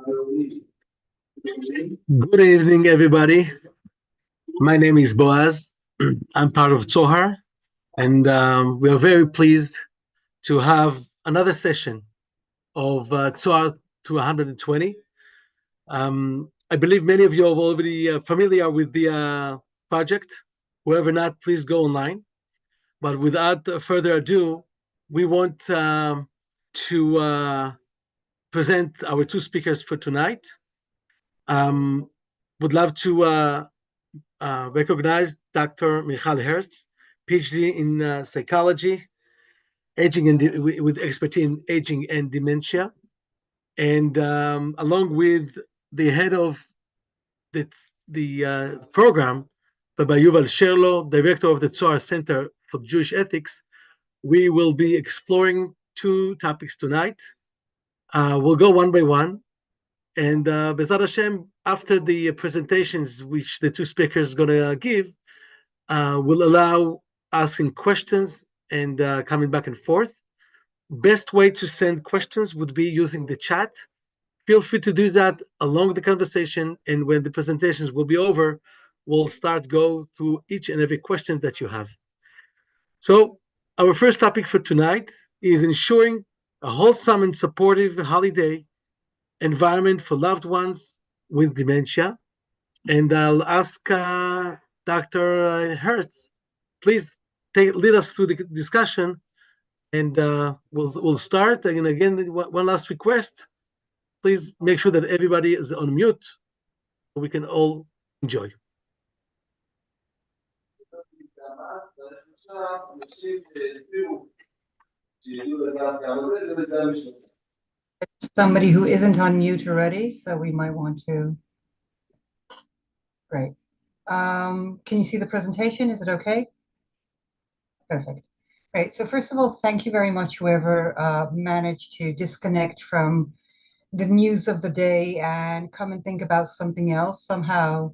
Good evening, everybody. My name is Boaz. I'm part of Tzohar, and we are very pleased to have another session of Tzohar to 120. I believe many of you are already familiar with the project. Whoever not, please go online. But without further ado, we want to present our two speakers for tonight. Would love to recognize Dr. Michal Hertz, PhD in psychology, aging and with expertise in aging and dementia, and along with the head of the program, Rabbi Yuval Sherlo, director of the Tzohar Center for Jewish Ethics. We will be exploring two topics tonight. We'll go one by one. And Bezat Hashem, after the presentations which the two speakers are going to give, will allow asking questions and coming back and forth. Best way to send questions would be using the chat. Feel free to do that along the conversation, and when the presentations will be over, we'll go through each and every question that you have. So our first topic for tonight is ensuring a wholesome and supportive holiday environment for loved ones with dementia. And I'll ask Dr. Hertz, please lead us through the discussion, and we'll start. And again, one last request: please make sure that everybody is on mute so we can all enjoy. Somebody who isn't on mute already, so we might want to. Great. Can you see the presentation? Is it okay? Perfect. Great. So first of all, thank you very much, whoever managed to disconnect from the news of the day and come and think about something else. Somehow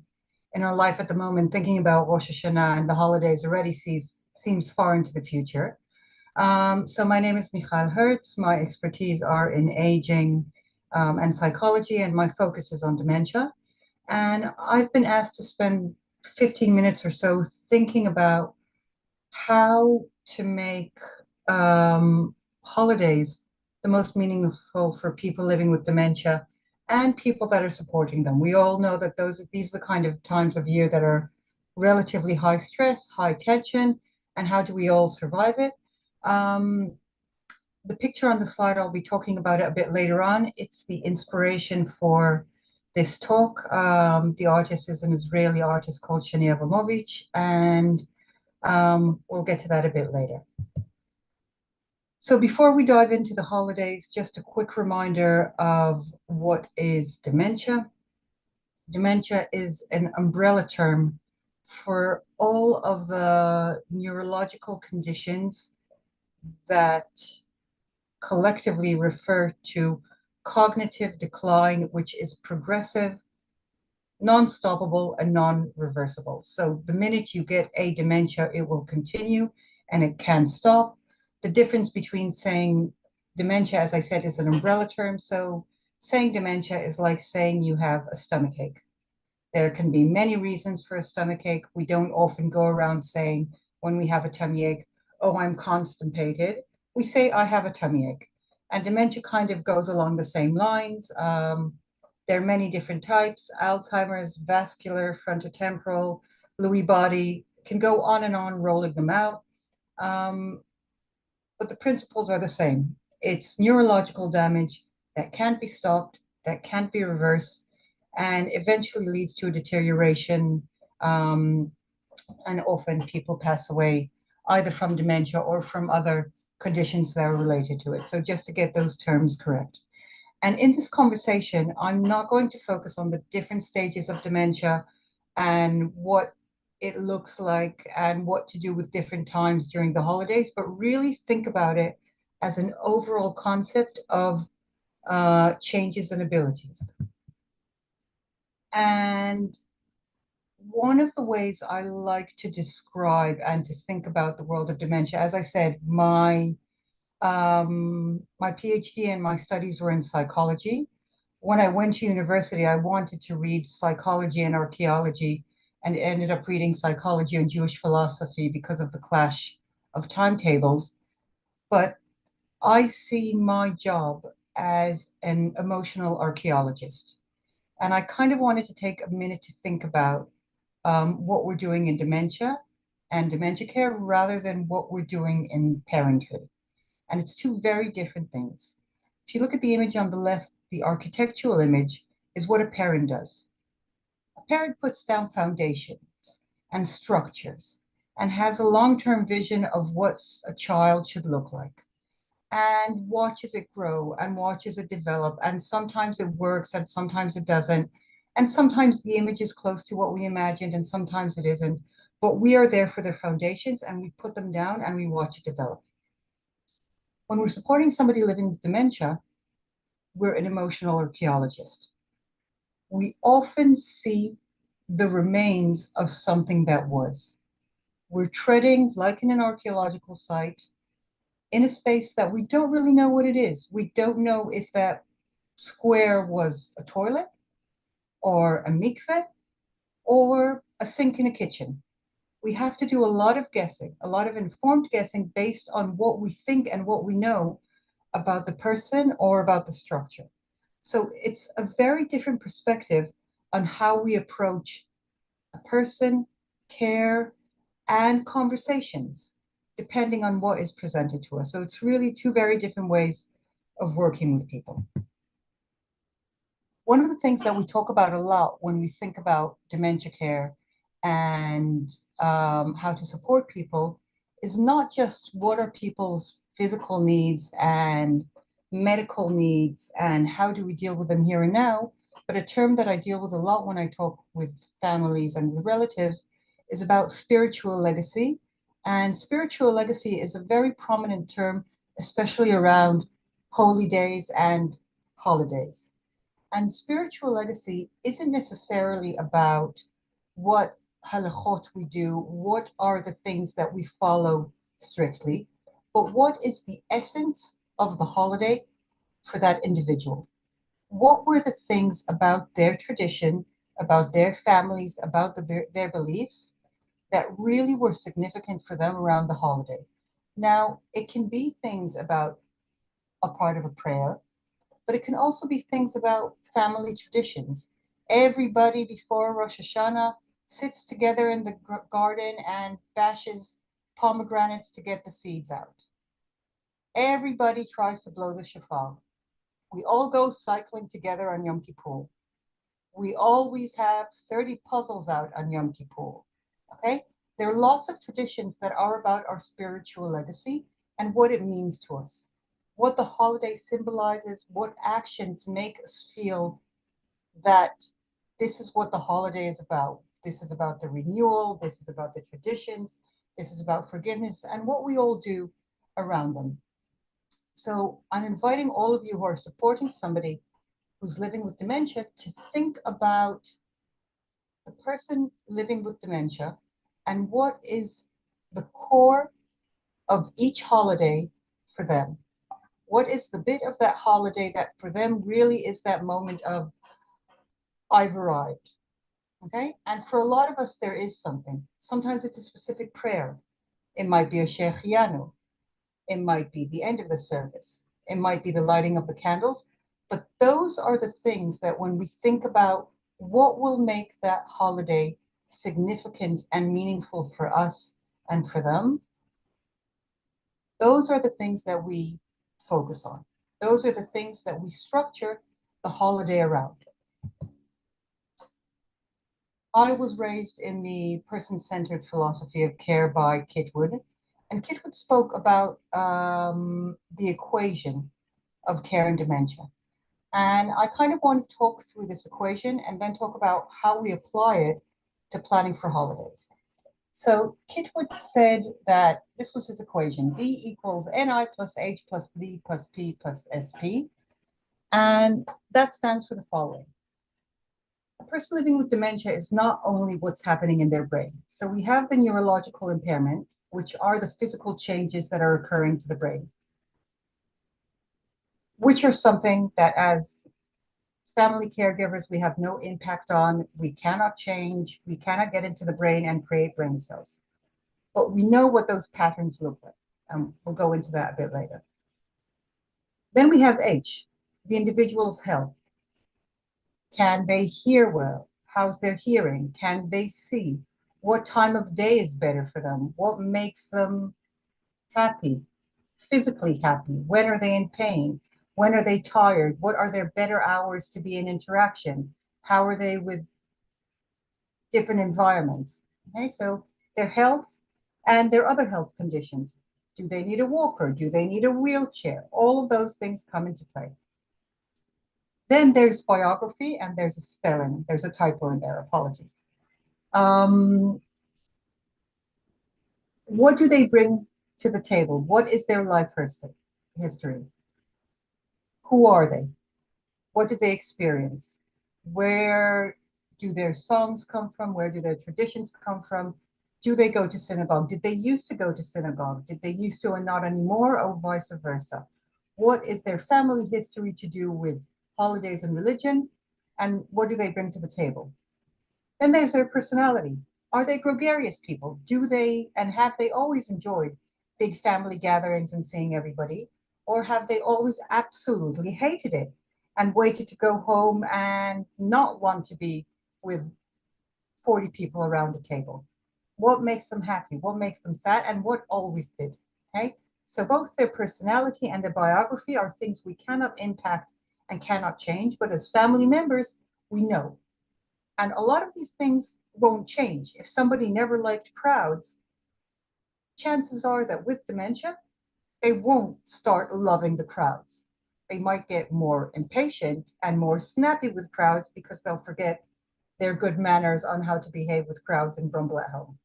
in our life at the moment, thinking about Rosh Hashanah and the holidays already seems far into the future. So my name is Michal Hertz. My expertise are in aging and psychology, and my focus is on dementia. And I've been asked to spend 15 minutes or so thinking about how to make holidays the most meaningful for people living with dementia and people that are supporting them. We all know that these are the kind of times of year that are relatively high stress, high tension, and how do we all survive it? The picture on the slide, I'll be talking about it a bit later on. It's the inspiration for this talk. The artist is an Israeli artist called Shani Abramovich, and we'll get to that a bit later. So before we dive into the holidays, just a quick reminder of what is dementia. Dementia is an umbrella term for all of the neurological conditions that collectively refer to cognitive decline, which is progressive, non-stoppable, and non-reversible. So the minute you get a dementia, it will continue and it can stop. The difference between saying dementia, as I said, is an umbrella term. So saying dementia is like saying you have a stomachache. There can be many reasons for a stomachache. We don't often go around saying when we have a tummy ache, oh, I'm constipated. We say, I have a tummy ache. And dementia kind of goes along the same lines. There are many different types: Alzheimer's, vascular, frontotemporal, Lewy body, can go on and on, rolling them out. But the principles are the same. It's neurological damage that can't be stopped, that can't be reversed, and eventually leads to a deterioration. And often people pass away either from dementia or from other conditions that are related to it. So just to get those terms correct. And in this conversation, I'm not going to focus on the different stages of dementia and what it looks like and what to do with different times during the holidays, but really think about it as an overall concept of changes and abilities. And one of the ways I like to describe and to think about the world of dementia, as I said, my PhD and my studies were in psychology. when I went to university, I wanted to read psychology and archaeology, and ended up reading psychology and Jewish philosophy because of the clash of timetables. But I see my job as an emotional archaeologist. And I kind of wanted to take a minute to think about what we're doing in dementia and dementia care rather than what we're doing in parenthood. And it's two very different things. If you look at the image on the left, the architectural image is what a parent does. A parent puts down foundations and structures and has a long-term vision of what a child should look like, and watches it grow and watches it develop. And sometimes it works and sometimes it doesn't. And sometimes the image is close to what we imagined and sometimes it isn't. But we are there for their foundations and we put them down and we watch it develop. When we're supporting somebody living with dementia, we're an emotional archaeologist. We often see the remains of something that was. We're treading, like in an archaeological site, in a space that we don't really know what it is. We don't know if that square was a toilet or a mikveh or a sink in a kitchen. We have to do a lot of guessing, a lot of informed guessing based on what we think and what we know about the person or about the structure. So it's a very different perspective on how we approach a person, care, and conversations, depending on what is presented to us. So it's really two very different ways of working with people. One of the things that we talk about a lot when we think about dementia care and how to support people is not just what are people's physical needs and medical needs and how do we deal with them here and now, but a term that I deal with a lot when I talk with families and with relatives is about spiritual legacy. And spiritual legacy is a very prominent term, especially around holy days and holidays. And spiritual legacy isn't necessarily about what halachot we do, what are the things that we follow strictly, but what is the essence of the holiday for that individual? What were the things about their tradition, about their families, about their beliefs that really were significant for them around the holiday? Now, it can be things about a part of a prayer, but it can also be things about family traditions. Everybody before Rosh Hashanah sits together in the garden and bashes pomegranates to get the seeds out. Everybody tries to blow the shofar. We all go cycling together on Yom Kippur. We always have 30 puzzles out on Yom Kippur. Okay? There are lots of traditions that are about our spiritual legacy and what it means to us, what the holiday symbolizes, what actions make us feel that this is what the holiday is about. This is about the renewal, this is about the traditions, this is about forgiveness, and what we all do around them. So I'm inviting all of you who are supporting somebody who's living with dementia to think about the person living with dementia and what is the core of each holiday for them. What is the bit of that holiday that for them really is that moment of, I've arrived, okay? And for a lot of us, there is something. Sometimes it's a specific prayer. It might be a Shechianu. It might be the end of the service. It might be the lighting of the candles. But those are the things that when we think about what will make that holiday significant and meaningful for us and for them, those are the things that we focus on. Those are the things that we structure the holiday around. I was raised in the person-centered philosophy of care by Kitwood, and Kitwood spoke about the equation of care and dementia. And I kind of want to talk through this equation and then talk about how we apply it to planning for holidays. So Kitwood said that this was his equation, D equals NI plus H plus V plus P plus SP. And that stands for the following. A person living with dementia is not only what's happening in their brain. So we have the neurological impairment, which are the physical changes that are occurring to the brain, which are something that as Family caregivers we have no impact on, we cannot change, we cannot get into the brain and create brain cells. But we know what those patterns look like. We'll go into that a bit later. Then we have H, the individual's health. Can they hear well? How's their hearing? Can they see? What time of day is better for them? What makes them happy, physically happy? When are they in pain? When are they tired? What are their better hours to be in interaction? How are they with different environments? Okay, so their health and their other health conditions. Do they need a walker? Do they need a wheelchair? All of those things come into play. Then there's biography and there's a spelling. There's a typo in there, apologies. What do they bring to the table? What is their life history? Who are they? What did they experience? Where do their songs come from? Where do their traditions come from? Do they go to synagogue? Did they used to go to synagogue? Did they used to and not anymore, or vice versa? What is their family history to do with holidays and religion? And what do they bring to the table? Then there's their personality. Are they gregarious people? Do they and have they always enjoyed big family gatherings and seeing everybody? Or have they always absolutely hated it and waited to go home and not want to be with 40 people around the table? What makes them happy? What makes them sad? And what always did? Okay. So both their personality and their biography are things we cannot impact and cannot change, but as family members, we know. And a lot of these things won't change. If somebody never liked crowds, chances are that with dementia, they won't start loving the crowds. They might get more impatient and more snappy with crowds because they'll forget their good manners on how to behave with crowds and grumble at home.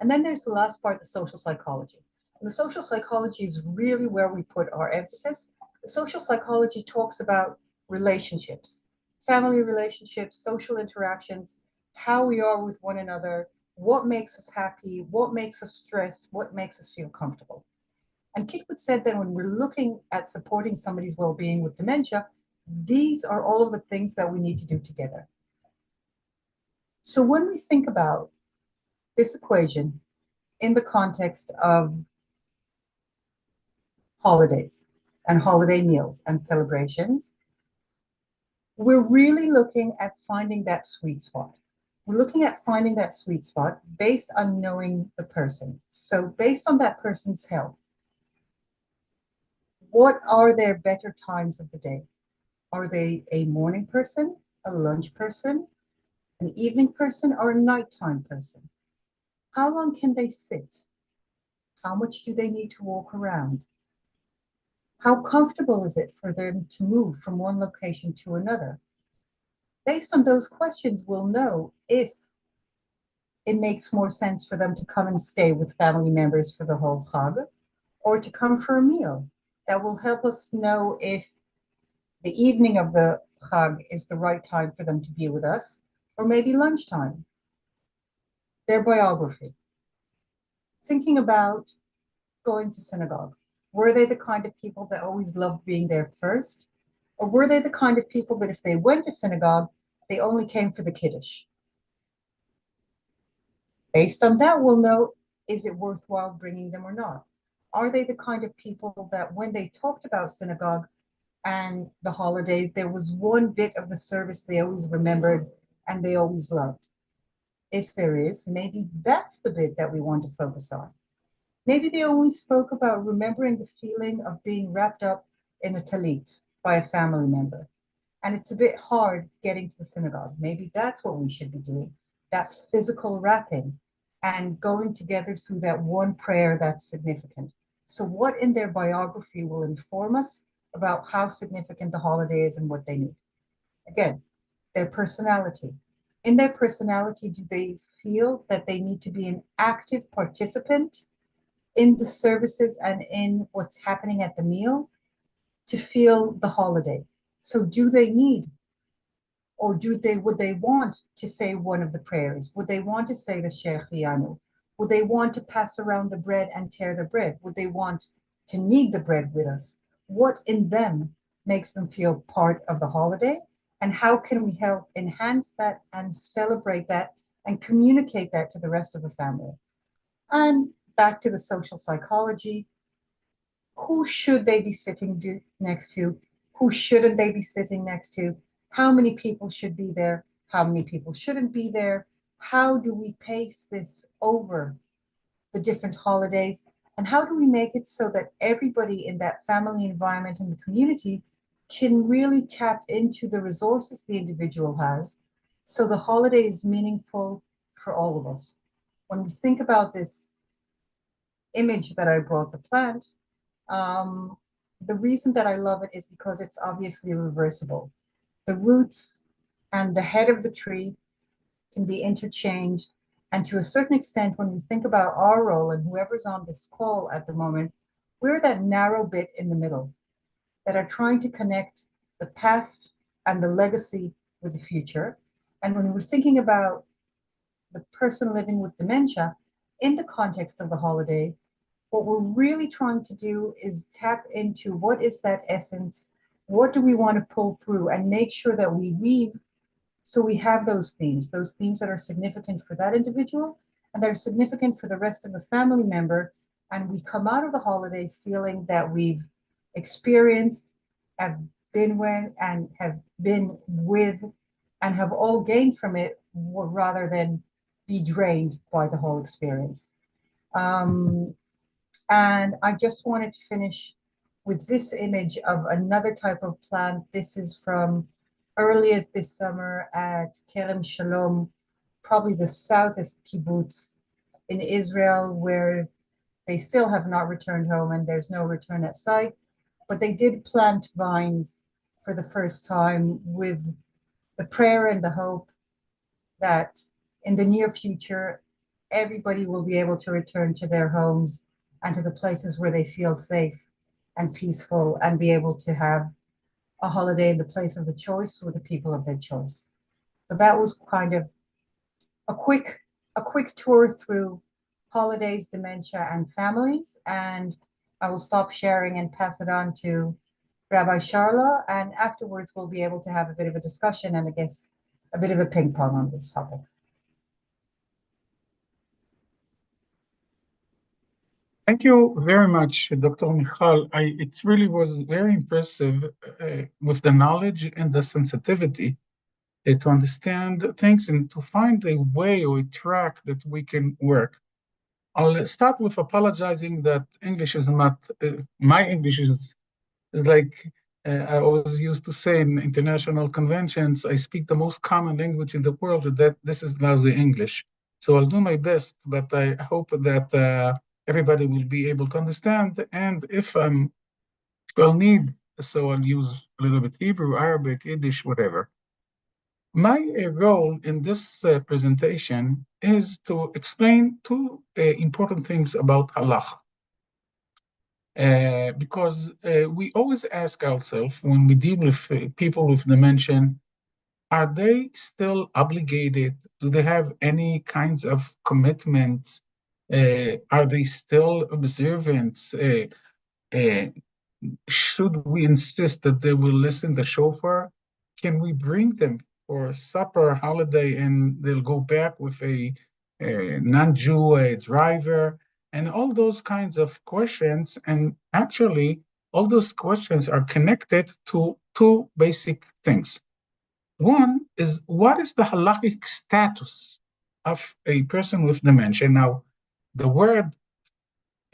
And then there's the last part, the social psychology. And the social psychology is really where we put our emphasis. The social psychology talks about relationships, family relationships, social interactions, how we are with one another, what makes us happy, what makes us stressed, what makes us feel comfortable. And Kitwood said that when we're looking at supporting somebody's well-being with dementia, these are all of the things that we need to do together. So when we think about this equation in the context of holidays and holiday meals and celebrations, we're really looking at finding that sweet spot. We're looking at finding that sweet spot based on knowing the person. So based on that person's health, what are their better times of the day? Are they a morning person, a lunch person, an evening person, or a nighttime person? How long can they sit? How much do they need to walk around? How comfortable is it for them to move from one location to another? Based on those questions, we'll know if it makes more sense for them to come and stay with family members for the whole Chag, or to come for a meal. That will help us know if the evening of the Chag is the right time for them to be with us, or maybe lunchtime. Their biography. Thinking about going to synagogue. Were they the kind of people that always loved being there first? Or were they the kind of people that if they went to synagogue, they only came for the Kiddush? Based on that, we'll know, is it worthwhile bringing them or not? Are they the kind of people that when they talked about synagogue and the holidays, there was one bit of the service they always remembered and they always loved? If there is, maybe that's the bit that we want to focus on. Maybe they only spoke about remembering the feeling of being wrapped up in a talit by a family member. And it's a bit hard getting to the synagogue. Maybe that's what we should be doing, that physical wrapping and going together through that one prayer that's significant. So what in their biography will inform us about how significant the holiday is and what they need? Again, their personality. In their personality, do they feel that they need to be an active participant in the services and in what's happening at the meal to feel the holiday? So do they need, or would they want to say one of the prayers? Would they want to say the Shechianu? Would they want to pass around the bread and tear the bread? Would they want to knead the bread with us? What in them makes them feel part of the holiday, and how can we help enhance that and celebrate that and communicate that to the rest of the family. And back to the social psychology, who should they be sitting next to? Who shouldn't they be sitting next to? How many people should be there? How many people shouldn't be there? How do we pace this over the different holidays? And how do we make it so that everybody in that family environment and the community can really tap into the resources the individual has so the holiday is meaningful for all of us? When we think about this image that I brought, the plant, the reason that I love it is because it's obviously reversible. The roots and the head of the tree can be interchanged. And to a certain extent, when we think about our role and whoever's on this call at the moment, we're that narrow bit in the middle that are trying to connect the past and the legacy with the future. And when we're thinking about the person living with dementia in the context of the holiday, what we're really trying to do is tap into what is that essence, what do we want to pull through, and make sure that we weave so we have those themes that are significant for that individual and that are significant for the rest of the family member. And we come out of the holiday feeling that we've experienced, have been with, and have been with, and have all gained from it rather than be drained by the whole experience. And I just wanted to finish with this image of another type of plant. This is from earlier this summer at Kerem Shalom, probably the southest kibbutz in Israel, where they still have not returned home and there's no return at sight. But they did plant vines for the first time with the prayer and the hope that in the near future, everybody will be able to return to their homes and to the places where they feel safe and peaceful and be able to have a holiday in the place of the choice with the people of their choice. So that was kind of a quick tour through holidays, dementia, and families. And I will stop sharing and pass it on to Rabbi Sharla. And afterwards, we'll be able to have a bit of a discussion and I guess a bit of a ping pong on these topics. Thank you very much, Dr. Michal. It really was very impressive with the knowledge and the sensitivity to understand things and to find a way or a track that we can work. I'll start with apologizing that English is not, my English is like I always used to say in international conventions, I speak the most common language in the world, that this is now the English. So I'll do my best, but I hope that everybody will be able to understand. And if I'll need, so I'll use a little bit Hebrew, Arabic, Yiddish, whatever. My role in this presentation is to explain two important things about halacha. Because we always ask ourselves when we deal with people with dementia, are they still obligated? Do they have any kinds of commitments? Are they still observant? Should we insist that they will listen to shofar? Can we bring them for supper, holiday, and they'll go back with a non-Jew driver? And all those kinds of questions. And actually, all those questions are connected to two basic things. One is, what is the halakhic status of a person with dementia? Now, the word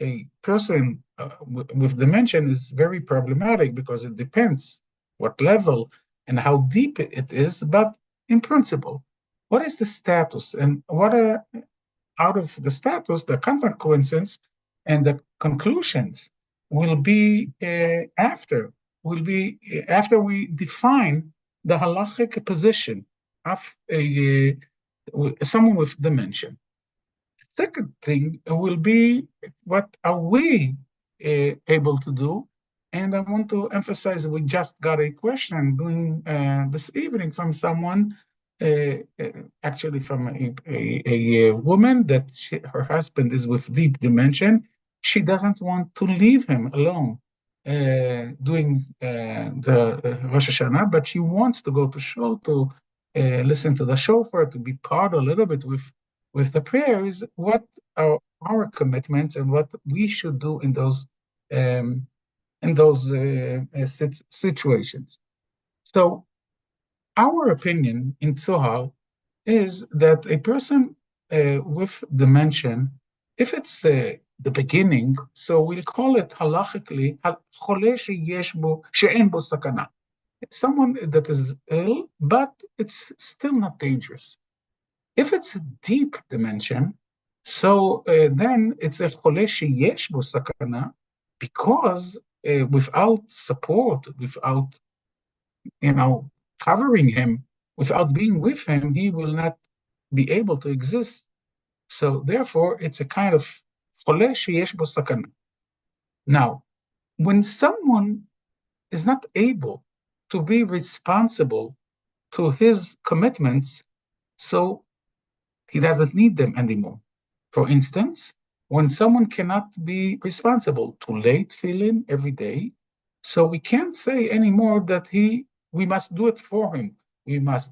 a person with dementia is very problematic because it depends what level and how deep it is. But in principle, what is the status, and what are out of the status, the consequences and the conclusions will be after we define the halachic position of someone with dementia. Second thing will be, what are we able to do? And I want to emphasize, we just got a question during this evening from someone, actually from a woman that her husband is with deep dementia. She doesn't want to leave him alone. doing the Rosh Hashanah, but she wants to go to shul to listen to the shofar, to be part a little bit with the prayers. What are our commitments and what we should do in those situations? So our opinion in Tzohar is that a person with dementia, if it's the beginning, so we'll call it halachically, חולה שיש בו, שאין בו סכנה. Someone that is ill, but it's still not dangerous. If it's a deep dementia, so then it's a חולה שיש בו סכנה, because without support, without, covering him, without being with him, he will not be able to exist. So therefore, it's a kind of חולה שיש בו סכנה. Now, when someone is not able to be responsible to his commitments, so he doesn't need them anymore. For instance, when someone cannot be responsible to lay tefillin every day, so we can't say anymore that we must do it for him. He must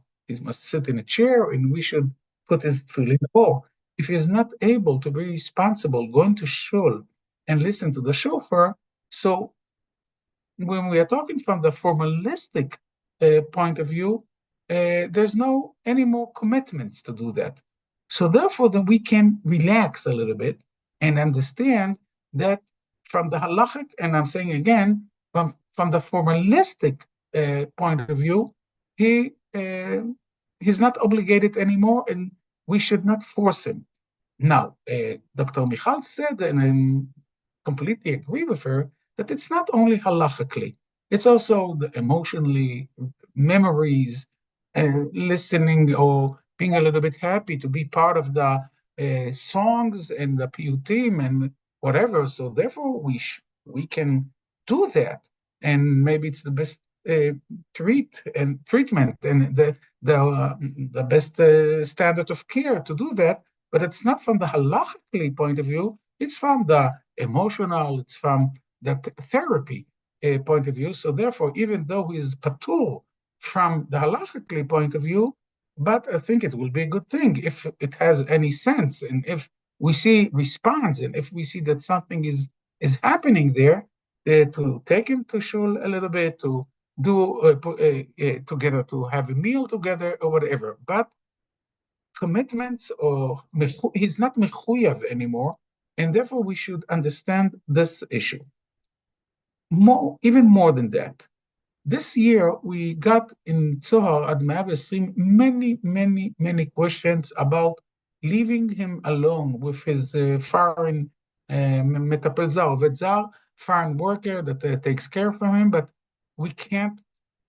sit in a chair and we should put his tefillin. Or if he is not able to be responsible, going to shul and listen to the shofar, so when we are talking from the formalistic point of view, there's no any more commitments to do that. So therefore, then we can relax a little bit and understand that from the halachic, and I'm saying again, from the formalistic point of view, he's not obligated anymore, and we should not force him. Now, Dr. Michal said, and I completely agree with her, that it's not only halachically, it's also the emotionally, memories, listening or being a little bit happy to be part of the songs and the piyutim and whatever. So therefore, we can do that, and maybe it's the best treatment and the best standard of care to do that. But it's not from the halachically point of view. It's from the emotional. It's from the therapy point of view. So therefore, even though he is patur from the halachically point of view, but I think it will be a good thing if it has any sense, and if we see response, and if we see that something is happening there, to take him to shul a little bit, to do together, to have a meal together or whatever. But commitments, or he's not mechuyav anymore, and therefore we should understand this issue. Even more than that, this year we got in Tzohar Ad 120 many questions about leaving him alone with his foreign מטפל זר, עובד זר, foreign worker that takes care of him, but we can't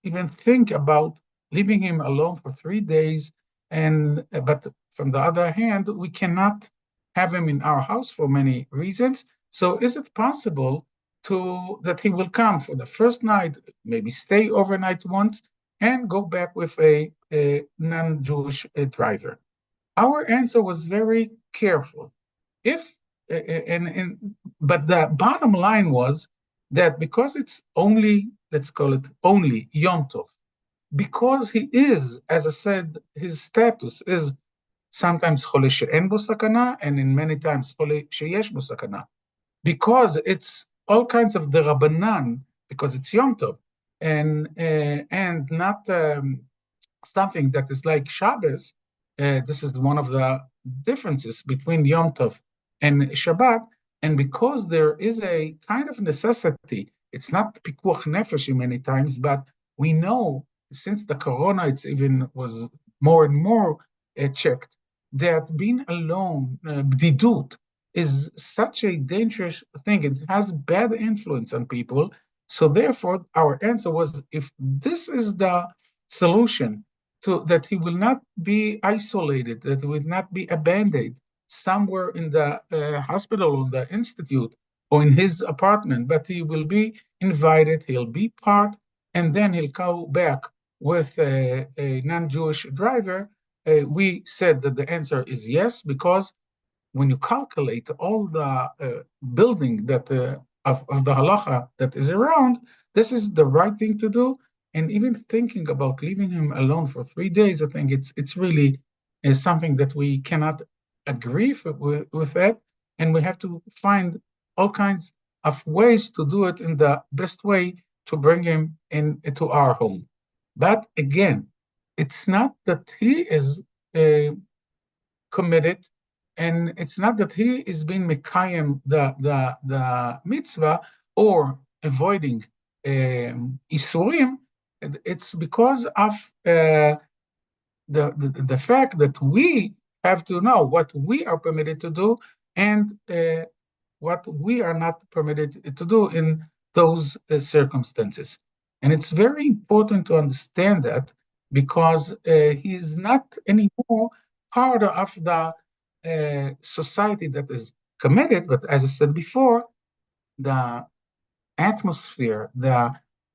even think about leaving him alone for 3 days. But from the other hand, we cannot have him in our house for many reasons. So is it possible that he will come for the first night, maybe stay overnight once, and go back with a non-Jewish driver? Our answer was very careful. But the bottom line was that because it's only, let's call it only Yom Tov, because he is, as I said, his status is sometimes חולה שאין בו סכנה, and in many times חולה שיש בו סכנה. Because it's all kinds of derabanan, because it's Yom Tov, and not something that is like Shabbos. This is one of the differences between Yom Tov and Shabbat, and because there is a kind of necessity, it's not pikuach nefesh many times, but we know since the corona, it's even was more and more checked, that being alone, bdidut, is such a dangerous thing. It has bad influence on people. So therefore, our answer was, if this is the solution, so that he will not be isolated, that he will not be abandoned somewhere in the hospital or the institute or in his apartment, but he will be invited, he'll be part, and then he'll go back with a non-Jewish driver. We said that the answer is yes, because when you calculate all the building that of the halacha that is around, this is the right thing to do. And even thinking about leaving him alone for 3 days, I think it's really something that we cannot agree with that. And we have to find all kinds of ways to do it in the best way to bring him into our home. But again, it's not that he is committed, and it's not that he is being mekayem the mitzvah or avoiding isurim. It's because of the fact that we have to know what we are permitted to do and what we are not permitted to do in those circumstances. And it's very important to understand that, because he is not anymore part of the society that is committed, but as I said before, the atmosphere, the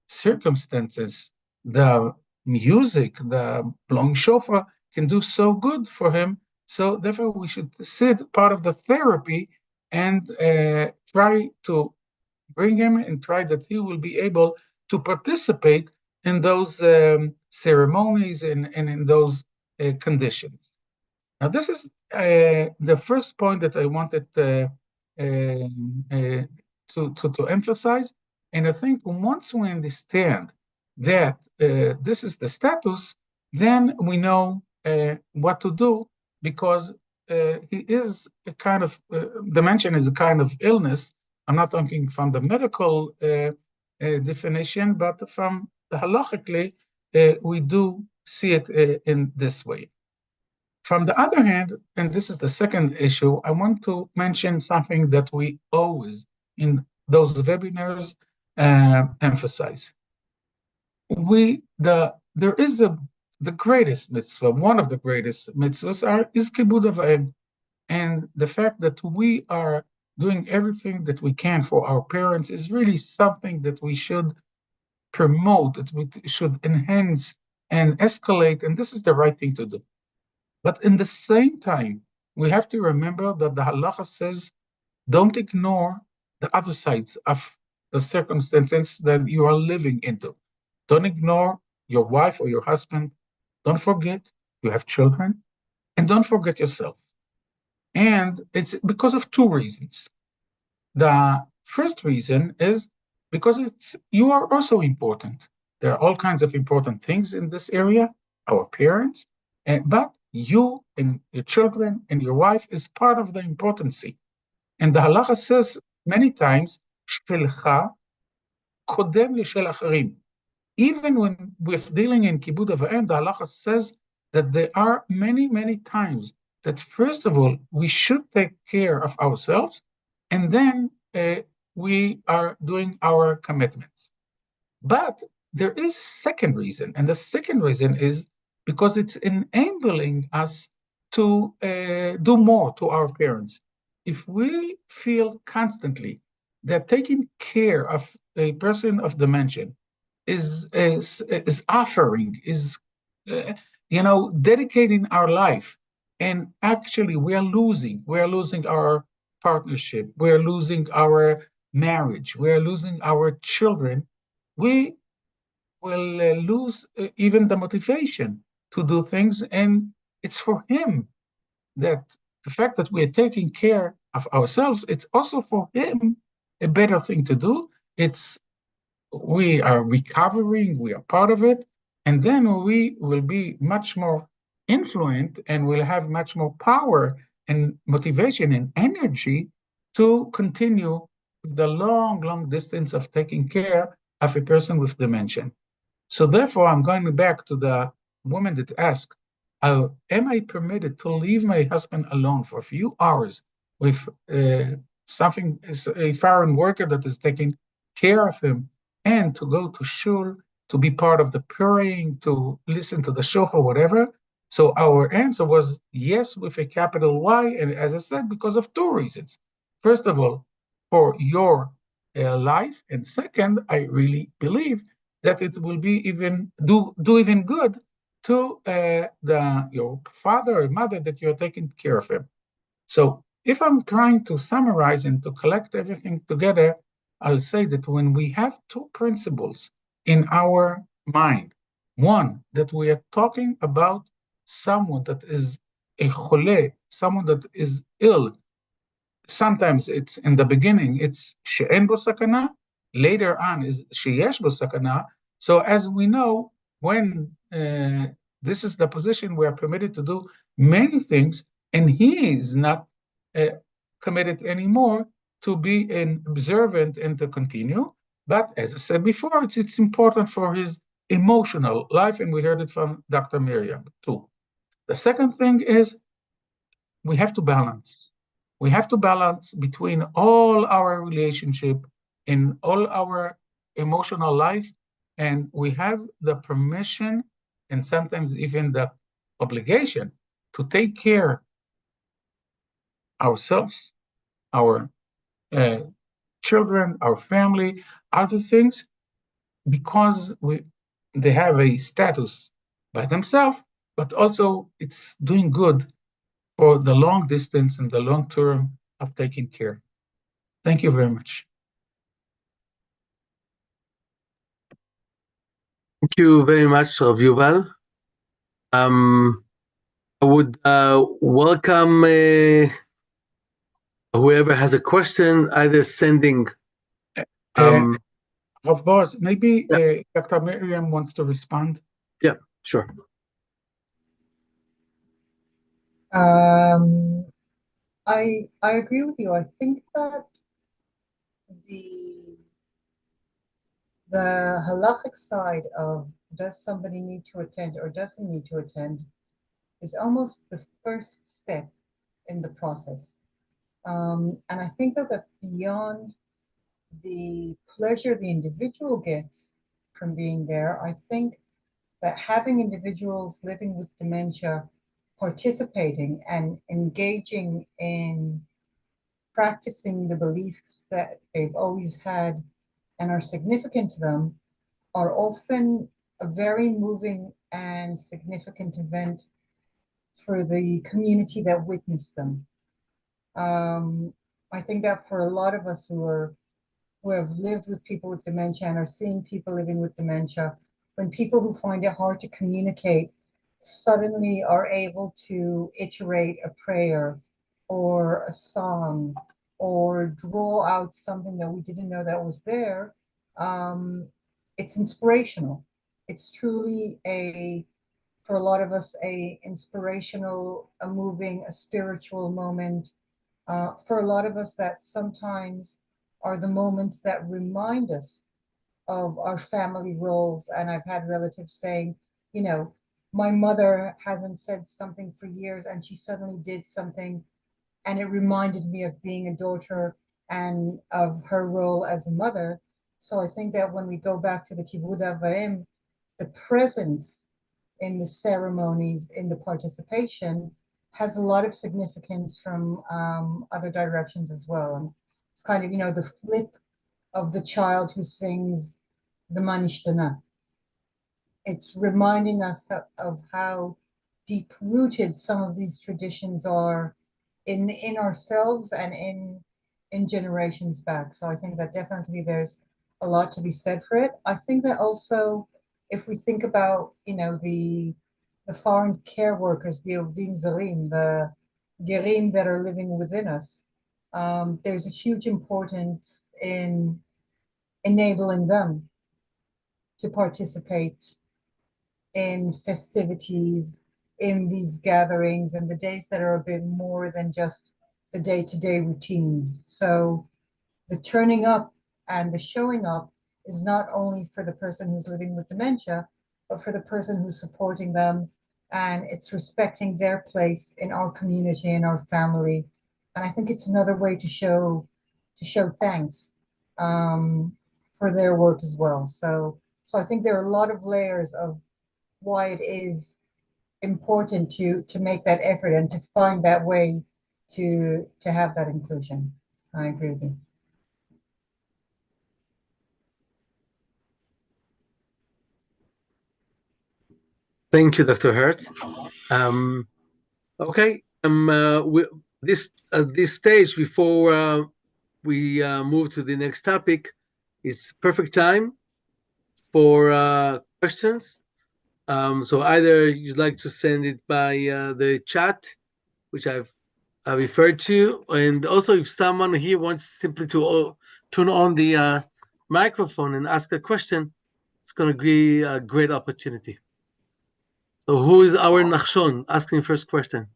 circumstances, the music, the blowing shofar can do so good for him. So therefore, we should sit part of the therapy and try to bring him and try that he will be able to participate in those ceremonies and in those conditions. Now, this is the first point that I wanted to emphasize. And I think once we understand that this is the status, then we know what to do, because he is a kind of, dementia is a kind of illness. I'm not talking from the medical definition, but from the halachically, we do see it in this way. From the other hand, and this is the second issue, I want to mention something that we always, in those webinars, emphasize. There is the greatest mitzvah, one of the greatest mitzvahs is kibud av va'em. And the fact that we are doing everything that we can for our parents is really something that we should promote, that we should enhance and escalate, and this is the right thing to do. But in the same time, we have to remember that the halacha says, don't ignore the other sides of the circumstances that you are living into. Don't ignore your wife or your husband. Don't forget you have children, and don't forget yourself. And it's because of two reasons. The first reason is because you are also important. There are all kinds of important things in this area, our parents, but you and your children and your wife is part of the importancy. And the halacha says many times, shelcha kodem l'shel acharim. Even when with dealing in kibud av va'em, the halacha says that there are many, many times that first of all, we should take care of ourselves, and then we are doing our commitments. But there is a second reason, and the second reason is because it's enabling us to do more to our parents. If we feel constantly that taking care of a person of dementia is offering, is dedicating our life, and actually we are losing our partnership, we are losing our marriage, we are losing our children, we will lose even the motivation to do things. And it's for him that the fact that we are taking care of ourselves, it's also for him a better thing to do. We are recovering, we are part of it, and then we will be much more influent and will have much more power and motivation and energy to continue the long distance of taking care of a person with dementia. So therefore, I'm going back to the woman that asked, am I permitted to leave my husband alone for a few hours with a foreign worker that is taking care of him, and to go to shul, to be part of the praying, to listen to the shofar, whatever? So our answer was yes, with a capital Y, and as I said, because of two reasons. First of all, for your life, and second, I really believe that it will be do even good to your father or mother that you're taking care of him. So if I'm trying to summarize and to collect everything together, I'll say that when we have two principles in our mind, one, that we are talking about someone that is a chole, someone that is ill. Sometimes it's in the beginning, it's she'en bo sakana. Later on is sheyesh bo sakana. So as we know, when this is the position we are permitted to do many things, and he is not committed anymore to be an observant and to continue. But as I said before, it's important for his emotional life, and we heard it from Dr. Miriam too. The second thing is we have to balance. We have to balance between all our relationship in all our emotional life, and we have the permission and sometimes even the obligation to take care ourselves, our children, our family, other things, because they have a status by themselves, but also it's doing good for the long distance and the long term of taking care. Thank you very much. Thank you very much, Rav Yuval. I would welcome whoever has a question, either sending. Of course, maybe Dr. Miriam wants to respond. Yeah, sure. I agree with you. I think that the halachic side of does somebody need to attend or doesn't need to attend is almost the first step in the process. And I think that beyond the pleasure the individual gets from being there, I think that having individuals living with dementia participating and engaging in practicing the beliefs that they've always had and are significant to them are often a very moving and significant event for the community that witnessed them. I think that for a lot of us who have lived with people with dementia and are seeing people living with dementia, when people who find it hard to communicate suddenly are able to iterate a prayer or a song or draw out something that we didn't know that was there, it's inspirational. It's truly for a lot of us, a inspirational, a moving, a spiritual moment. For a lot of us, that sometimes are the moments that remind us of our family roles. And I've had relatives saying, you know, my mother hasn't said something for years and she suddenly did something and it reminded me of being a daughter and of her role as a mother. So I think that when we go back to the Kibud Avaim, the presence in the ceremonies, in the participation, has a lot of significance from other directions as well. And it's kind of, you know, the flip of the child who sings the Manishtana. It's reminding us of how deep-rooted some of these traditions are in ourselves and in generations back. So I think that definitely there's a lot to be said for it. I think that also, if we think about, you know, the foreign care workers, the Ovdim Zarim, the Gerim that are living within us, there's a huge importance in enabling them to participate in festivities, in these gatherings, and the days that are a bit more than just the day-to-day routines. So the turning up and the showing up is not only for the person who's living with dementia, but for the person who's supporting them, and it's respecting their place in our community and our family. And I think it's another way to show thanks for their work as well. So I think there are a lot of layers of why it is important to make that effort and to find that way to have that inclusion. I agree with you. Thank you, Dr. Hertz. Okay, this at this stage, before we move to the next topic, it's perfect time for questions. So either you'd like to send it by the chat, which I've referred to, and also if someone here wants simply to turn on the microphone and ask a question, it's going to be a great opportunity. So who is our Nachshon asking first question?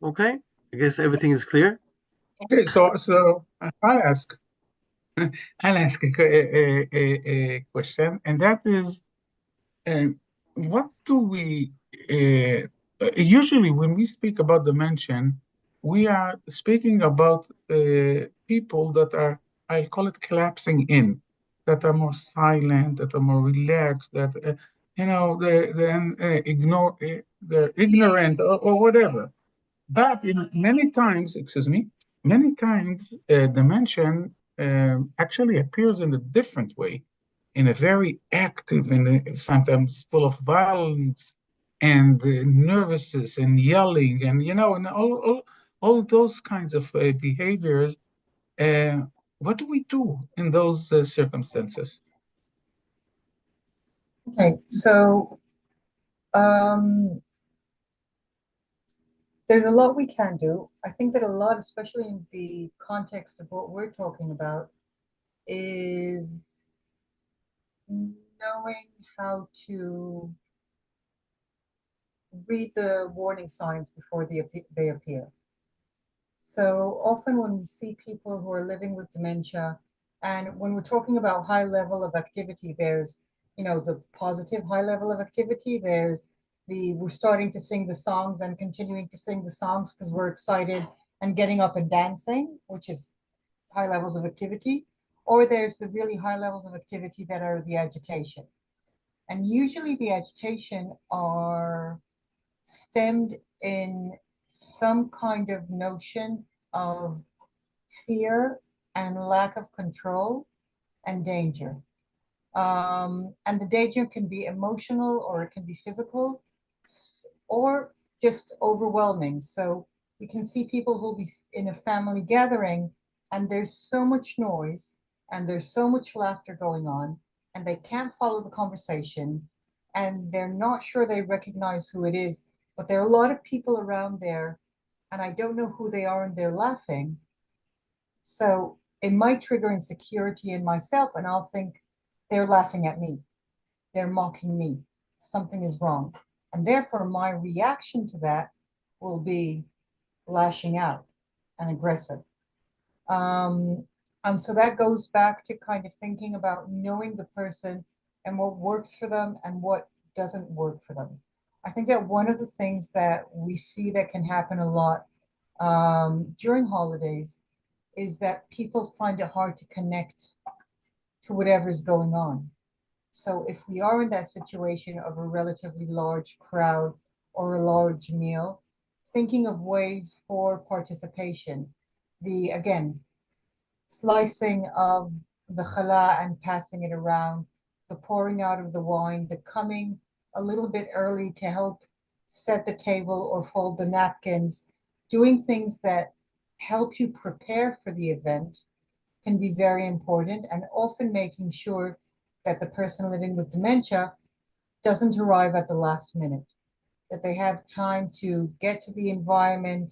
Okay, I guess everything is clear. Okay, so I'll ask a question, and that is, what do we usually when we speak about dementia, we are speaking about people that are, I'll call it collapsing in, that are more silent, that are more relaxed, that they're ignorant or whatever. But many times, many times dementia actually appears in a different way, in a very active and sometimes full of violence and nervousness and yelling and and all those kinds of behaviors. Uh, what do we do in those circumstances? Okay, so there's a lot we can do. I think that a lot, especially in the context of what we're talking about, is knowing how to read the warning signs before they appear. So often when we see people who are living with dementia, and when we're talking about high level of activity, there's, the positive high level of activity, there's we're starting to sing the songs and continuing to sing the songs because we're excited and getting up and dancing, which is high levels of activity, or there's the really high levels of activity that are the agitation. And usually the agitation are stemmed in some kind of notion of fear and lack of control and danger. And the danger can be emotional, or it can be physical, or just overwhelming. So you can see people who'll be in a family gathering and there's so much noise and there's so much laughter going on and they can't follow the conversation and they're not sure they recognize who it is, but there are a lot of people around there and I don't know who they are and they're laughing. So it might trigger insecurity in myself and I'll think they're laughing at me, they're mocking me, something is wrong. And therefore my reaction to that will be lashing out and aggressive. And so that goes back to kind of thinking about knowing the person and what works for them and what doesn't work for them. I think that one of the things that we see that can happen a lot during holidays is that people find it hard to connect to whatever's going on. So if we are in that situation of a relatively large crowd or a large meal, thinking of ways for participation, again, slicing of the challah and passing it around, the pouring out of the wine, the coming a little bit early to help set the table or fold the napkins, doing things that help you prepare for the event can be very important, and often making sure that the person living with dementia doesn't arrive at the last minute, that they have time to get to the environment,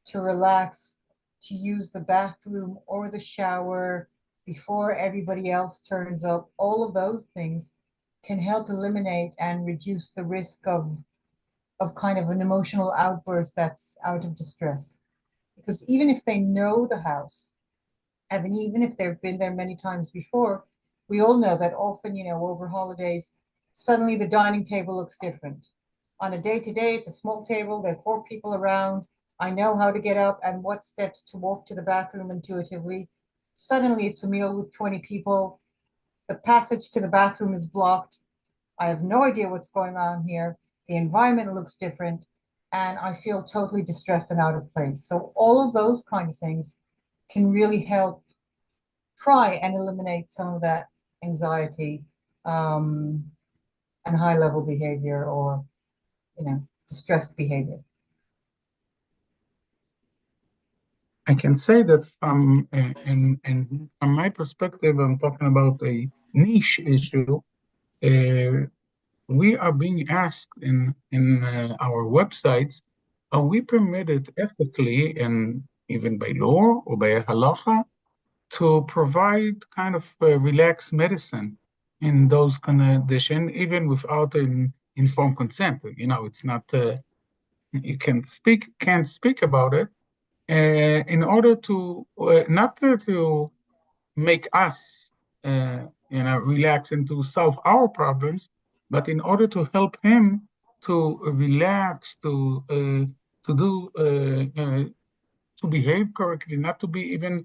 to relax, to use the bathroom or the shower before everybody else turns up. All of those things can help eliminate and reduce the risk of kind of an emotional outburst that's out of distress. Because even if they know the house, and even if they've been there many times before, we all know that often, over holidays, suddenly the dining table looks different. On a day-to-day, it's a small table, there are 4 people around, I know how to get up and what steps to walk to the bathroom intuitively. Suddenly it's a meal with 20 people, the passage to the bathroom is blocked, I have no idea what's going on here, the environment looks different, and I feel totally distressed and out of place. So all of those kind of things can really help try and eliminate some of that anxiety, and high-level behavior, or distressed behavior? I can say that from my perspective, I'm talking about a niche issue. We are being asked in our websites, are we permitted ethically and even by law or by halacha to provide kind of relaxed medicine in those conditions, even without an informed consent? It's not you can't speak about it in order to not to make us relax and to solve our problems, but in order to help him to relax, to behave correctly, not to be even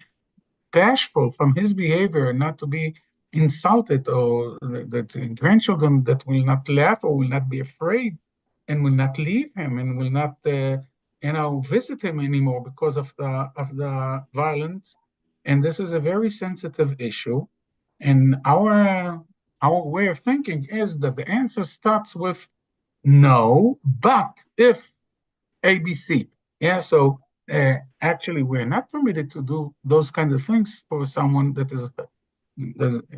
bashful from his behavior, not to be insulted, or that grandchildren that will not laugh or will not be afraid and will not leave him and will not visit him anymore because of the violence. And this is a very sensitive issue. And our way of thinking is that the answer starts with no, but if ABC. Yeah, so actually we're not permitted to do those kinds of things for someone that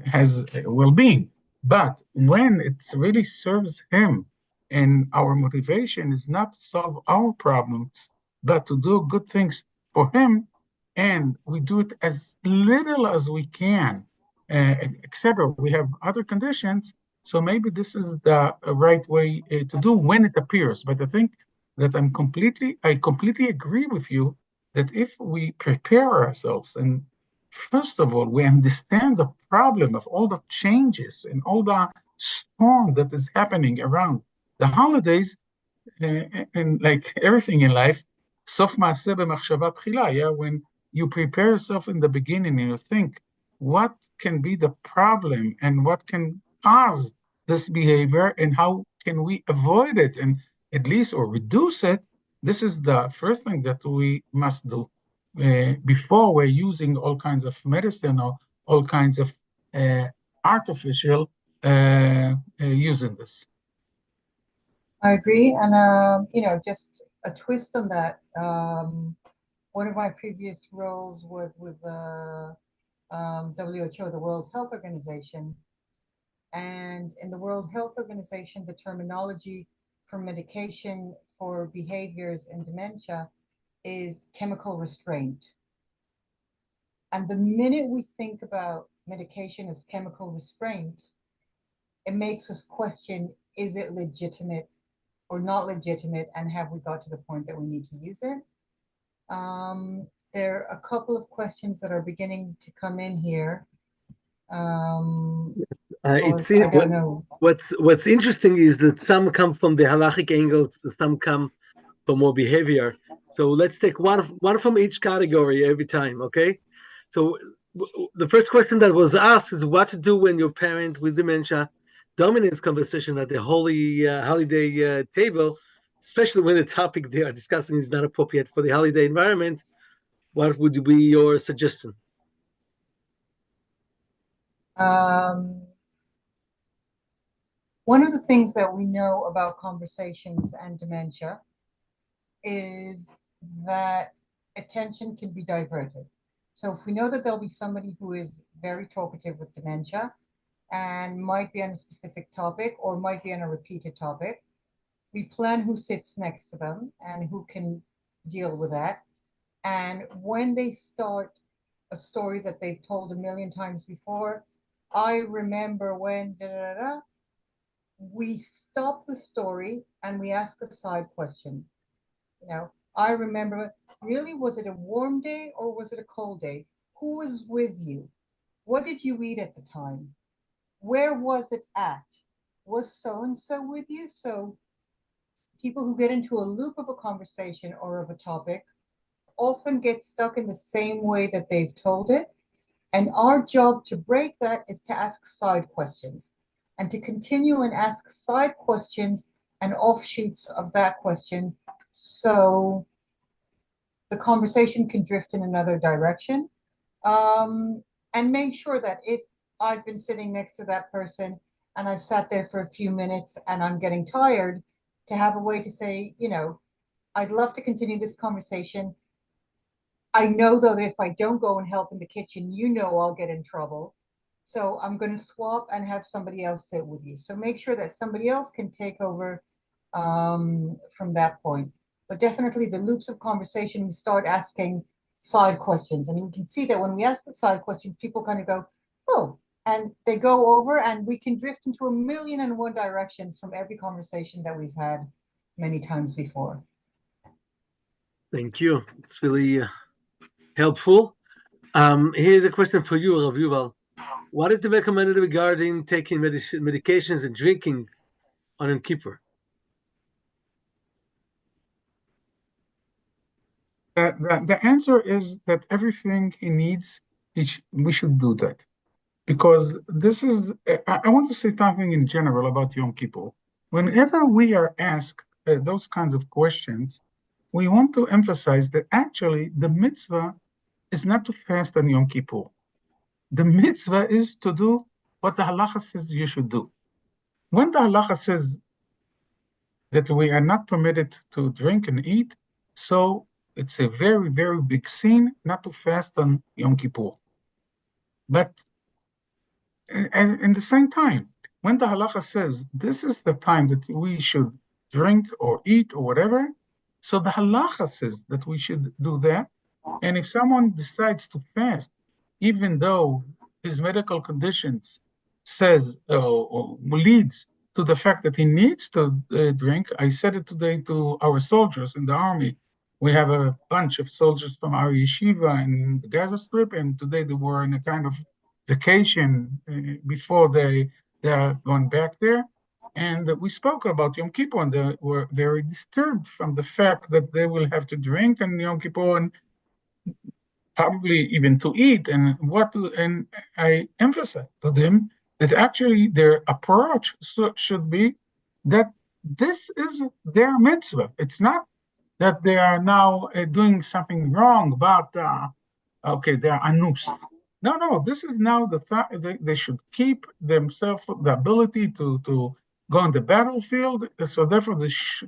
has well-being. But when it really serves him, and our motivation is not to solve our problems, but to do good things for him, and we do it as little as we can, etc. We have other conditions, so maybe this is the right way to do when it appears. But I think that I completely agree with you that if we prepare ourselves, and first of all, we understand the problem of all the changes and all the storm that is happening around the holidays, and like everything in life, sof maaseh b'machshava tchila, yeah, when you prepare yourself in the beginning and you think, what can be the problem and what can cause this behavior and how can we avoid it and at least or reduce it, this is the first thing that we must do before we're using all kinds of medicine or all kinds of artificial using this. I agree, and just a twist on that. One of my previous roles with the WHO, the World Health Organization, and in the World Health Organization, the terminology for medication for behaviors in dementia is chemical restraint. And the minute we think about medication as chemical restraint, it makes us question, is it legitimate or not legitimate, and have we got to the point that we need to use it? There are a couple of questions that are beginning to come in here. It seems, I don't know. What's interesting is that some come from the halachic angle, some come from more behavior. So let's take one from each category every time, okay? So the first question that was asked is what to do when your parent with dementia dominates conversation at the holiday table, especially when the topic they are discussing is not appropriate for the holiday environment. What would be your suggestion? One of the things that we know about conversations and dementia is that attention can be diverted. So if we know that there'll be somebody who is very talkative with dementia and might be on a specific topic or might be on a repeated topic, we plan who sits next to them and who can deal with that. And when they start a story that they've told a million times before, I remember when we stop the story and we ask a side question. I remember, really, was it a warm day or was it a cold day? Who was with you? What did you eat at the time? Where was it at? Was so-and-so with you? So people who get into a loop of a conversation or of a topic often get stuck in the same way that they've told it. And our job to break that is to ask side questions and to continue and ask side questions and offshoots of that question, so the conversation can drift in another direction. And make sure that if I've been sitting next to that person and I've sat there for a few minutes and I'm getting tired, to have a way to say, I'd love to continue this conversation. I know though that if I don't go and help in the kitchen, I'll get in trouble. So I'm going to swap and have somebody else sit with you. So make sure that somebody else can take over from that point. But definitely the loops of conversation, we start asking side questions. And we can see that when we ask the side questions, people kind of go, oh, and they go over, and we can drift into 1,000,001 directions from every conversation that we've had many times before. Thank you. It's really helpful. Here's a question for you, Rav Yuval. What is the recommended regarding taking medications and drinking on Yom Kippur? The answer is that everything he needs, we should do that. Because this is, I want to say something in general about Yom Kippur. Whenever we are asked those kinds of questions, we want to emphasize that actually the mitzvah is not to fast on Yom Kippur. The mitzvah is to do what the halacha says you should do. When the halacha says that we are not permitted to drink and eat, so it's a very, very big sin not to fast on Yom Kippur. But in the same time, when the halacha says this is the time that we should drink or eat or whatever, so the halacha says that we should do that. And if someone decides to fast, even though his medical conditions says or leads to the fact that he needs to drink, I said it today to our soldiers in the army. We have a bunch of soldiers from our yeshiva in the Gaza Strip, and today they were in a kind of vacation before they are going back there. And we spoke about Yom Kippur, and they were very disturbed from the fact that they will have to drink on Yom Kippur and probably even to eat. And I emphasize to them that actually their approach should be that this is their mitzvah. It's not that they are now doing something wrong, but okay, they're anus. No, this is now they should keep themselves the ability to go on the battlefield. So therefore,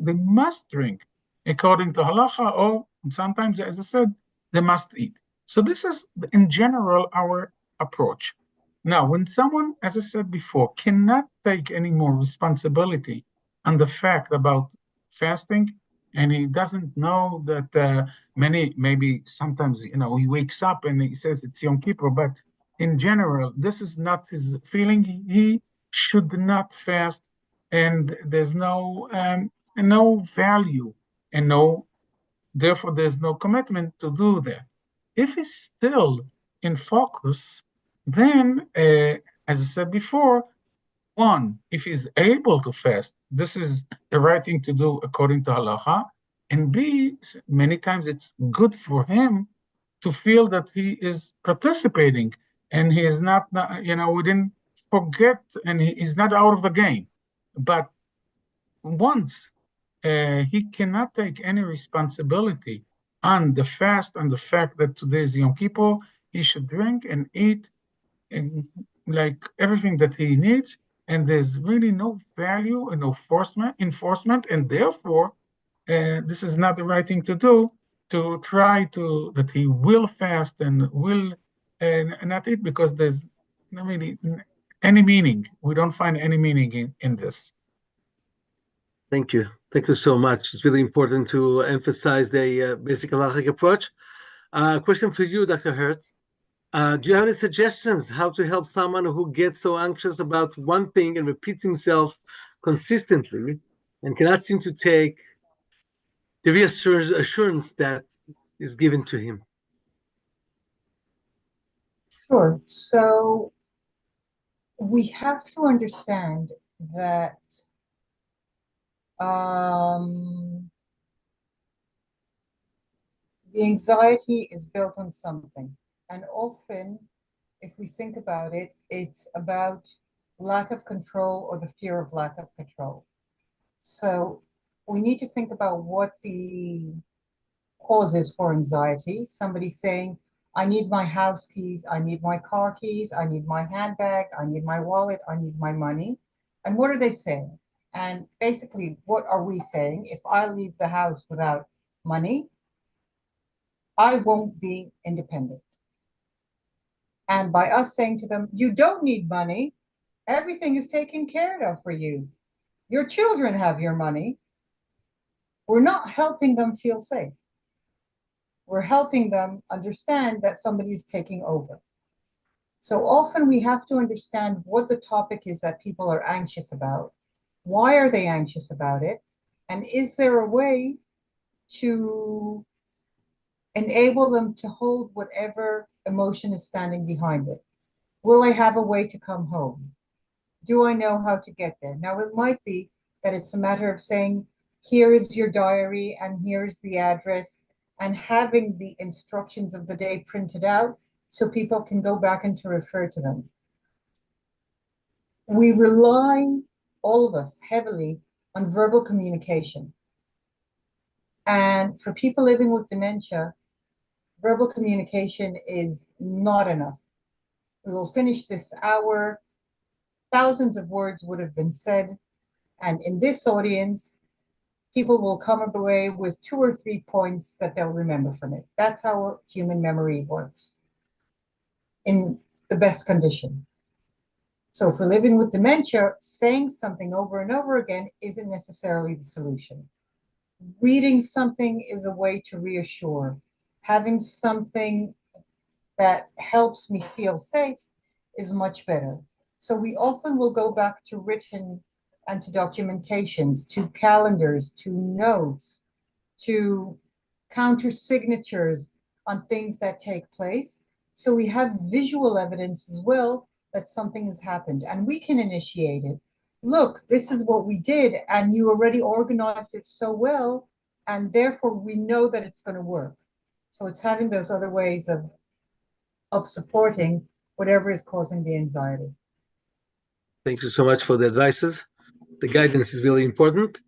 they must drink according to halacha, or sometimes, as I said, they must eat. So this is, in general, our approach. Now, when someone, as I said before, cannot take any more responsibility on the fact about fasting, and he doesn't know that maybe sometimes, he wakes up and he says it's Yom Kippur, but in general, this is not his feeling. He should not fast, and there's no value, and therefore there's no commitment to do that. If he's still in focus, then, as I said before, one, if he's able to fast, this is the right thing to do according to halacha. And B, many times it's good for him to feel that he is participating and he is not, we didn't forget, and he is not out of the game. But once he cannot take any responsibility on the fast and the fact that today is Yom Kippur, he should drink and eat and like everything that he needs, and there's really no value and no enforcement, and therefore this is not the right thing to do, to try to that he will fast and will not eat, because there's not really any meaning. We don't find any meaning in this. Thank you. Thank you so much. It's really important to emphasize the basic halachic approach. Question for you, Dr. Hertz. Do you have any suggestions how to help someone who gets so anxious about one thing and repeats himself consistently and cannot seem to take the reassurance that is given to him? Sure. So we have to understand that the anxiety is built on something. And often, if we think about it, it's about lack of control or the fear of lack of control. So we need to think about what the cause is for anxiety. Somebody saying, I need my house keys, I need my car keys, I need my handbag, I need my wallet, I need my money. And what are they saying? And basically, what are we saying? If I leave the house without money, I won't be independent. And by us saying to them, you don't need money, everything is taken care of for you. Your children have your money. We're not helping them feel safe. We're helping them understand that somebody is taking over. So often we have to understand what the topic is that people are anxious about. Why are they anxious about it? And is there a way to enable them to hold whatever emotion is standing behind it? Will I have a way to come home? Do I know how to get there? Now, it might be that it's a matter of saying, here is your diary and here's the address, and having the instructions of the day printed out so people can go back and to refer to them. We rely, all of us, heavily on verbal communication. And for people living with dementia, verbal communication is not enough. We will finish this hour. Thousands of words would have been said. And in this audience, people will come away with 2 or 3 points that they'll remember from it. That's how human memory works in the best condition. So for living with dementia, saying something over and over again isn't necessarily the solution. Reading something is a way to reassure. Having something that helps me feel safe is much better. So we often will go back to written and to documentations, to calendars, to notes, to counter signatures on things that take place. So we have visual evidence as well that something has happened, and we can initiate it. Look, this is what we did, and you already organized it so well, and therefore we know that it's going to work. So it's having those other ways of supporting whatever is causing the anxiety. Thank you so much for the advices. The guidance is really important.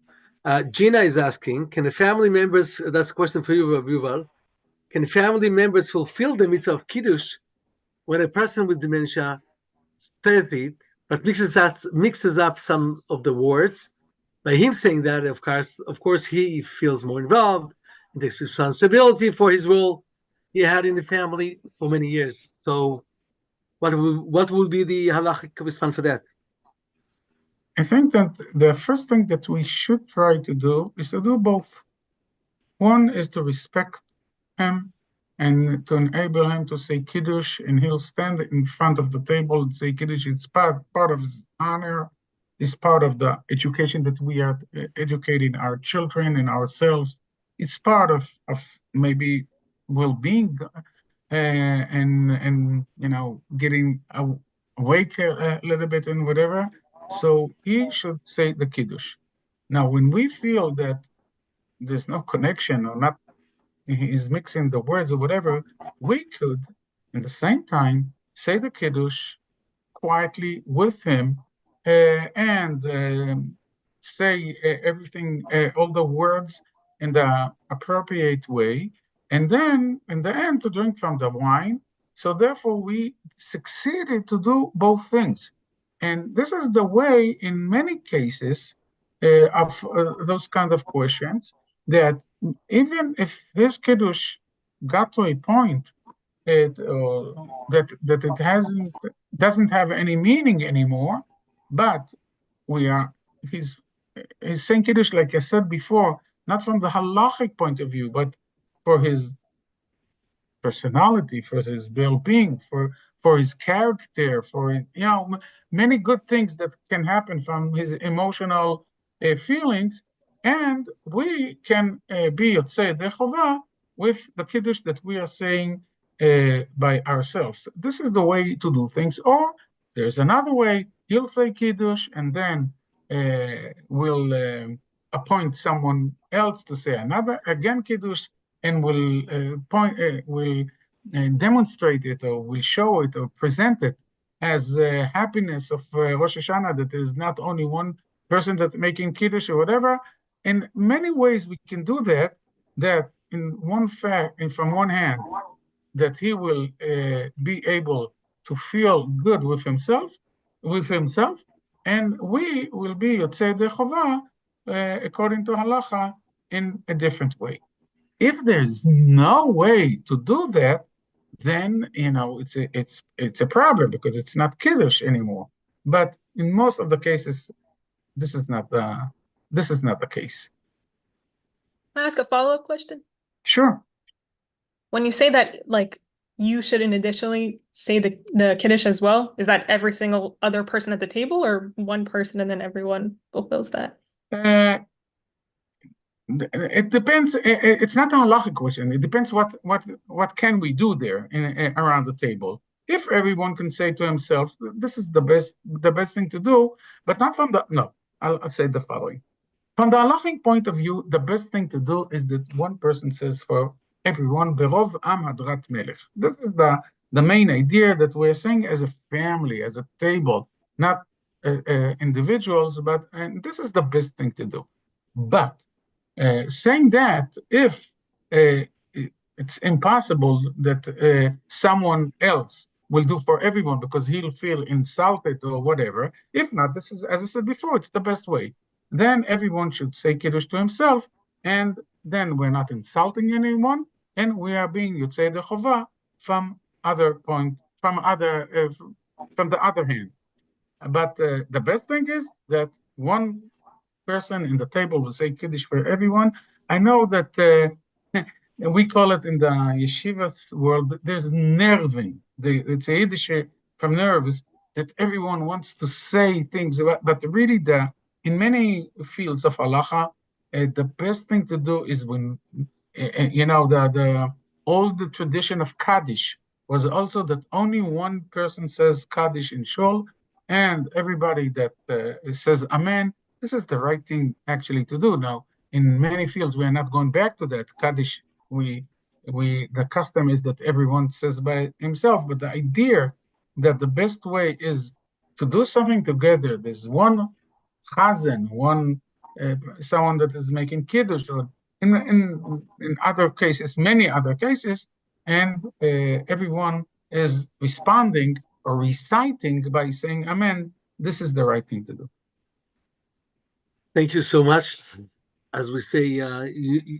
Gina is asking, can the family members, that's a question for you, Yuval, can family members fulfill the mitzvah of Kiddush when a person with dementia says it, but mixes up some of the words? By him saying that, of course, he feels more involved and takes responsibility for his role he had in the family for many years. So what will be the halachic response for that? I think that the first thing that we should try to do is to do both. One is to respect him and to enable him to say Kiddush, and he'll stand in front of the table and say Kiddush. It's part of his honor, it's part of the education that we are educating our children and ourselves. It's part of maybe well-being and getting awake a little bit and whatever. So he should say the Kiddush. Now, when we feel that there's no connection or not, he's mixing the words or whatever, we could, at the same time, say the Kiddush quietly with him and say everything, all the words in the appropriate way, and then in the end to drink from the wine. So therefore, we succeeded to do both things. And this is the way in many cases of those kind of questions, that even if his Kiddush got to a point that it doesn't have any meaning anymore, but he's saying Kiddush, like I said before, not from the halachic point of view, but for his personality, for his well-being, for his character, for many good things that can happen from his emotional feelings, and we can be Yotzei Dechovah with the Kiddush that we are saying by ourselves. This is the way to do things. Or there's another way. He'll say Kiddush, and then we'll appoint someone else to say again Kiddush, and will demonstrate it, or will show it, or present it as happiness of Rosh Hashanah, that is not only one person that's making Kiddush or whatever. In many ways we can do that in one fact, and from one hand, that he will be able to feel good with himself, and we will be Yotzei Yedei Chova according to halacha in a different way. If there's no way to do that, then it's a problem because it's not kiddush anymore. But in most of the cases, this is not the case. Can I ask a follow-up question? Sure. When you say that, like, you shouldn't additionally say the kiddush as well, is that every single other person at the table, or one person and then everyone fulfills that? It depends. It's not a halachic question. It depends what can we do there around the table. If everyone can say to himself, "This is the best thing to do," but not from the no. I'll say the following. From the halachic point of view, the best thing to do is that one person says for everyone, "Berov am hadrat melech." This is the main idea that we're saying as a family, as a table, not individuals. And this is the best thing to do. But saying that if it's impossible that someone else will do for everyone because he'll feel insulted or whatever, if not, this is, as I said before, it's the best way. Then everyone should say kiddush to himself, and then we're not insulting anyone, and we are being Yotzei Yedei Chova from the other hand. But the best thing is that one person in the table will say kiddush for everyone. I know that we call it in the yeshivas world, there's nerving. It's a Yiddish from nerves that everyone wants to say things about, but really in many fields of halacha, the best thing to do is when, the old tradition of Kaddish was also that only one person says Kaddish in Shul, and everybody that says Amen. This is the right thing actually to do. Now, in many fields, we are not going back to that. Kaddish, the custom is that everyone says by himself, but the idea that the best way is to do something together. There's one chazan, someone that is making kiddush, or in other cases, many other cases, and everyone is responding or reciting by saying Amen. This is the right thing to do. Thank you so much. As we say,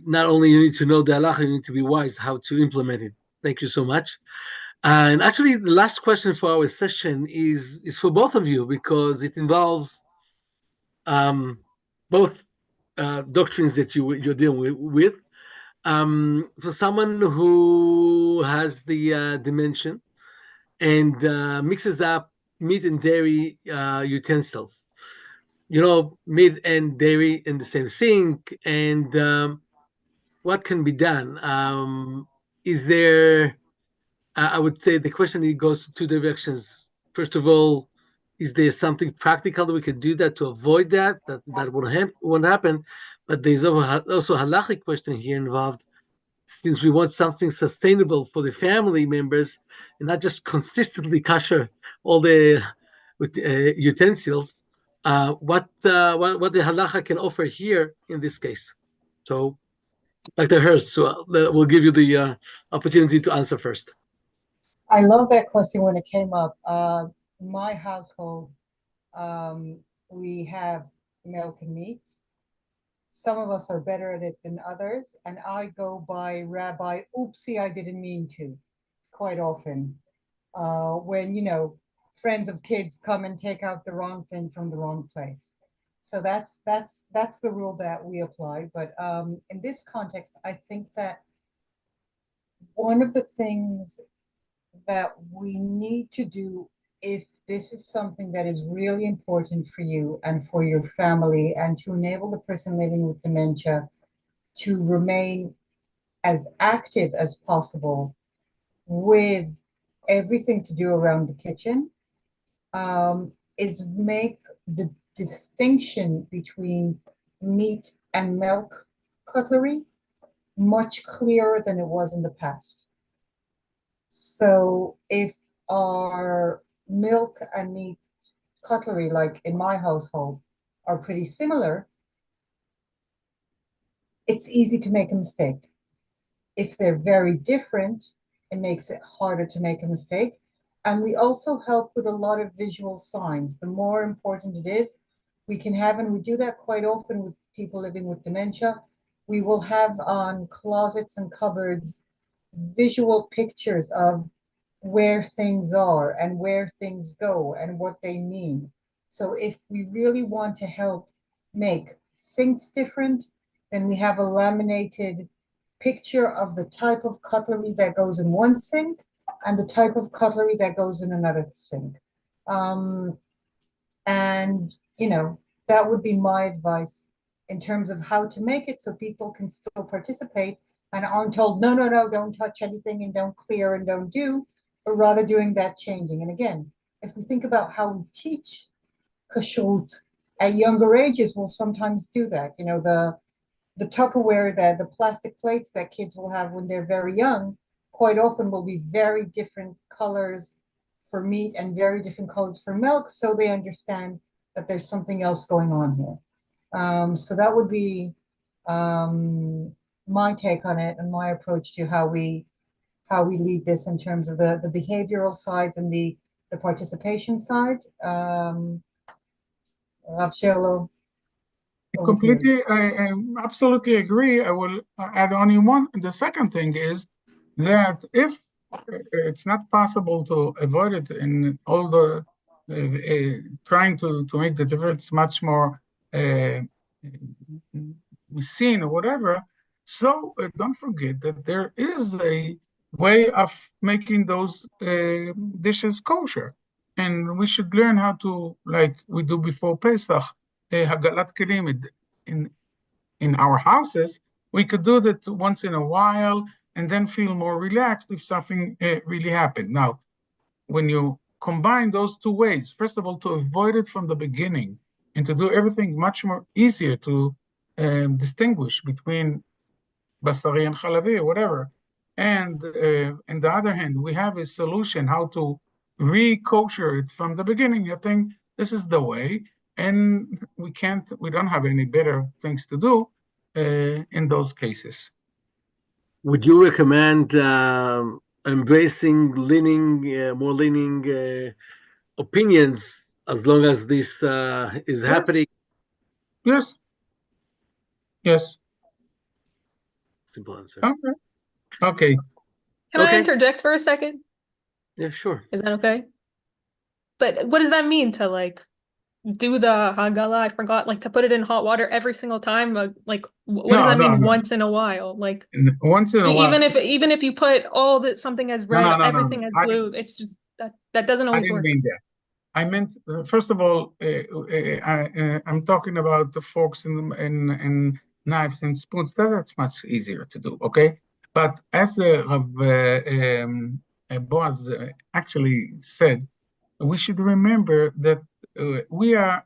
not only you need to know the halacha, you need to be wise how to implement it. Thank you so much. And actually, the last question for our session is for both of you because it involves both doctrines that you're dealing with. For someone who has the dementia and mixes up meat and dairy utensils, meat and dairy in the same sink, and what can be done? Is there, I would say the question goes two directions. First of all, is there something practical that we could do that to avoid that won't happen? But there's also a halachic question here involved, since we want something sustainable for the family members and not just consistently kosher all the utensils. What the halacha can offer here in this case. So, Dr. Hurst, we'll give you the opportunity to answer first. I love that question when it came up. In my household, we have milk and meat. Some of us are better at it than others, and I go by Rabbi, oopsie, I didn't mean to, quite often. When, friends of kids come and take out the wrong thing from the wrong place. So that's the rule that we apply. But in this context, I think that one of the things that we need to do, if this is something that is really important for you and for your family, and to enable the person living with dementia to remain as active as possible with everything to do around the kitchen, is make the distinction between meat and milk cutlery much clearer than it was in the past. So if our milk and meat cutlery, like in my household, are pretty similar, it's easy to make a mistake. If they're very different, it makes it harder to make a mistake. And we also help with a lot of visual signs. The more important it is, we can have, and we do that quite often with people living with dementia, we will have on closets and cupboards visual pictures of where things are and where things go and what they mean. So if we really want to help make sinks different, then we have a laminated picture of the type of cutlery that goes in one sink and the type of cutlery that goes in another sink. And, you know, that would be my advice in terms of how to make it so people can still participate and aren't told, no, no, no, don't touch anything and don't clear and don't do, but rather doing that changing. And again, if we think about how we teach kashrut at younger ages, we'll sometimes do that. You know, the Tupperware, the plastic plates that kids will have when they're very young, quite often will be very different colors for meat and very different colors for milk, so they understand that there's something else going on here. So that would be my take on it and my approach to how we lead this in terms of the behavioral sides and the participation side. Rav Sherlo. I absolutely agree. I will add only one. The second thing is that if it's not possible to avoid it in all the trying to make the difference much more seen or whatever, so don't forget that there is a way of making those dishes kosher. And we should learn how to, like we do before Pesach, Hagalat Kelim in our houses. We could do that once in a while and then feel more relaxed if something really happened. Now, when you combine those two ways, first of all, to avoid it from the beginning and to do everything much more easier to distinguish between basari and chalavi or whatever. And on the other hand, we have a solution how to re-kosher it from the beginning. I think this is the way, and we don't have any better things to do in those cases. Would you recommend embracing more leaning opinions as long as this is happening? Yes. Yes. Simple answer. Okay. Can I interject for a second? Yeah, sure. Is that okay? But what does that mean to like do the hagala? I forgot, like to put it in hot water every single time. Like, what does that mean? Once in a while, like once in a while. Even if you put all that something as red, everything as blue, it's just that doesn't always work. I didn't mean that. I meant first of all, I'm talking about the forks and knives and spoons. That's much easier to do. Okay, but as Boaz actually said, we should remember that we are,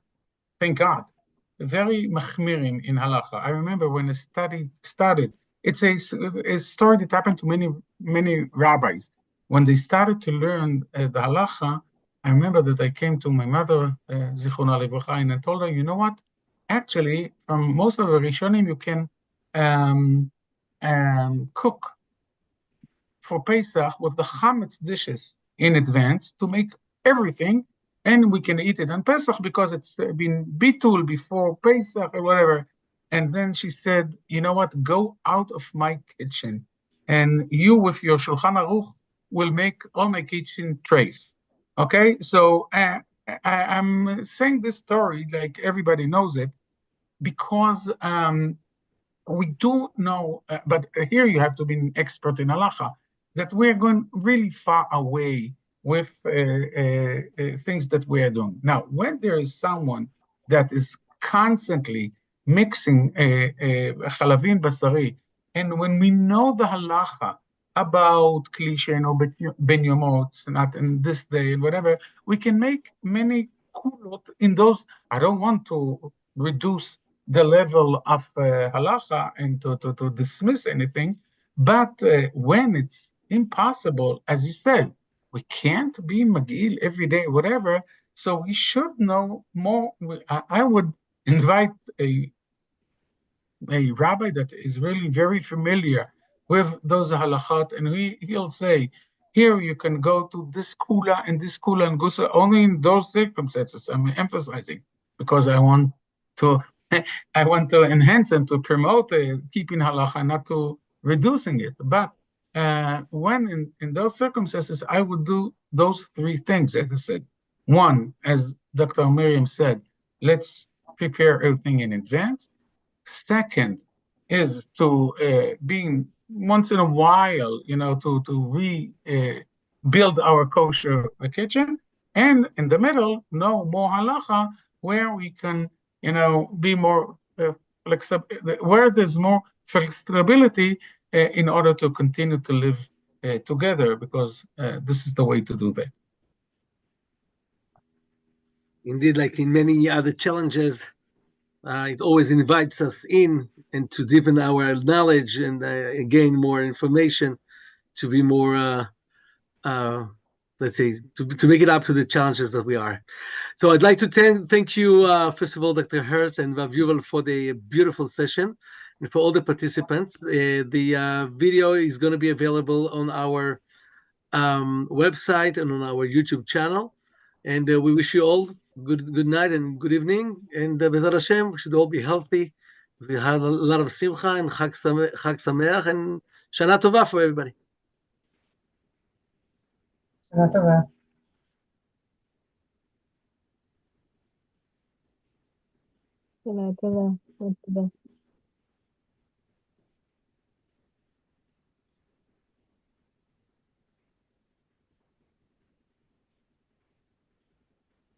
thank God, very machmirim in halacha. I remember when the study started, it's a story that happened to many rabbis. When they started to learn the halacha, I remember that I came to my mother, Zichronah Livracha, and I told her, you know what? Actually, from most of the Rishonim, you can cook for Pesach with the chametz dishes in advance to make everything, and we can eat it on Pesach because it's been bitul before Pesach or whatever. And then she said, you know what, go out of my kitchen, and you with your Shulchan Aruch will make all my kitchen trays. Okay, so I'm saying this story like everybody knows it because we do know, but here you have to be an expert in halacha, that we're going really far away with things that we are doing. Now, when there is someone that is constantly mixing chalavin basari, and when we know the halacha about klishen or ben yomot, not in this day and whatever, we can make many kulot in those. I don't want to reduce the level of halacha and to dismiss anything, but when it's impossible, as you said, we can't be Magil every day, whatever, so we should know more. I would invite a rabbi that is really very familiar with those halachot, and he'll say, here you can go to this kula and this kula and gusa only in those circumstances. I'm emphasizing because I want to enhance and to promote keeping halacha, not to reducing it. But when in those circumstances, I would do those three things, as I said. One, as Dr. Miriam said, let's prepare everything in advance. Second is to being once in a while, to rebuild our kosher kitchen. And in the middle, no more halacha, where we can, be more flexible, where there's more flexibility in order to continue to live together, because this is the way to do that. Indeed, like in many other challenges, it always invites us in and to deepen our knowledge and gain more information to be more, let's say, to make it up to the challenges that we are. So I'd like to thank you, first of all, Dr. Hertz and Rav Yuval, for the beautiful session and for all the participants. The video is going to be available on our website and on our YouTube channel. And we wish you all good night and good evening. And B'ezrat Hashem, we should all be healthy. We have a lot of simcha and Chag Sameach and Shana Tova for everybody. Shana Tova. Shana Tova.